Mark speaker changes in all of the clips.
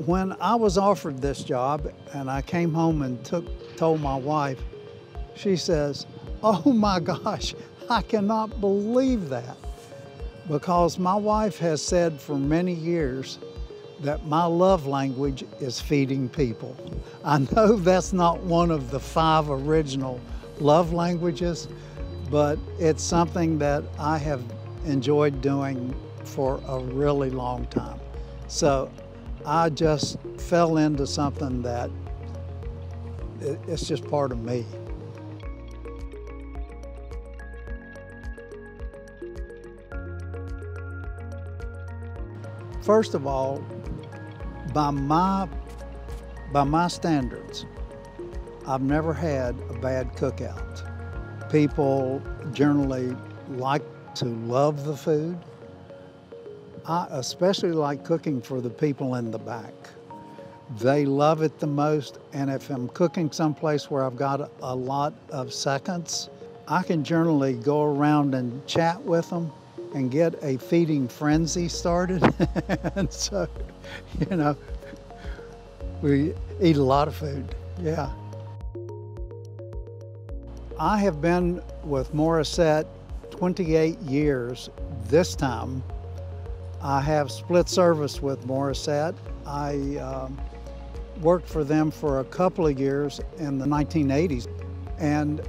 Speaker 1: When I was offered this job and I came home and told my wife, she says, "Oh my gosh, I cannot believe that." Because my wife has said for many years that my love language is feeding people. I know that's not one of the 5 original love languages, but it's something that I have enjoyed doing for a really long time. So I just fell into something that it's just part of me. First of all, by my standards, I've never had a bad cookout. People generally like to love the food. I especially like cooking for the people in the back. They love it the most, and if I'm cooking someplace where I've got a lot of seconds, I can generally go around and chat with them and get a feeding frenzy started. And so, you know, we eat a lot of food, yeah. I have been with Morrisette 28 years this time. I have split service with Morrisette. I worked for them for a couple of years in the 1980s. And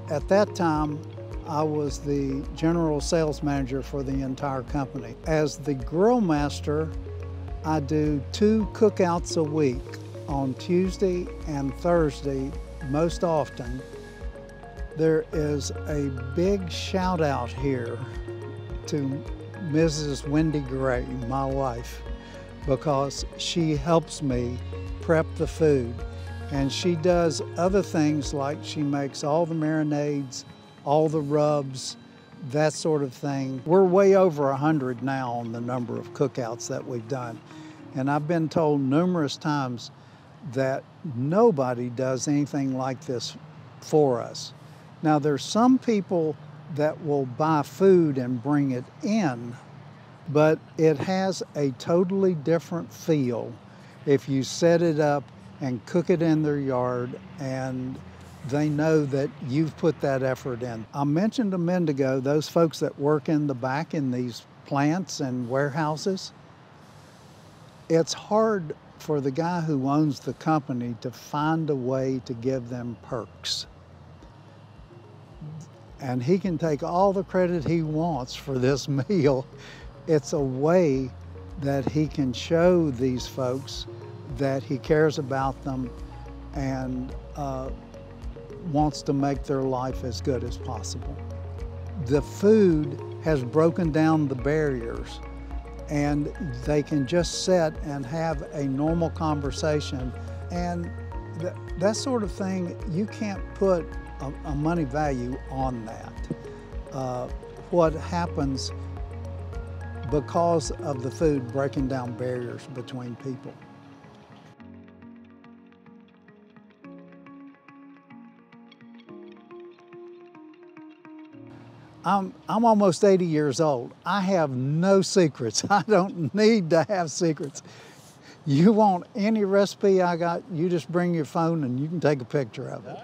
Speaker 1: at that time, I was the general sales manager for the entire company. As the grill master, I do 2 cookouts a week on Tuesday and Thursday most often. There is a big shout out here to Mrs. Wendy Gray, my wife, because she helps me prep the food. And she does other things like she makes all the marinades, all the rubs, that sort of thing. We're way over 100 now on the number of cookouts that we've done. And I've been told numerous times that nobody does anything like this for us. Now, there's some people that will buy food and bring it in, but it has a totally different feel if you set it up and cook it in their yard and they know that you've put that effort in. I mentioned a minute ago those folks that work in the back in these plants and warehouses. It's hard for the guy who owns the company to find a way to give them perks. And he can take all the credit he wants for this meal. It's a way that he can show these folks that he cares about them and wants to make their life as good as possible. The food has broken down the barriers, and they can just sit and have a normal conversation. And that sort of thing, you can't put a money value on that. What happens because of the food breaking down barriers between people. I'm almost 80 years old. I have no secrets. I don't need to have secrets. You want any recipe I got, you just bring your phone and you can take a picture of it.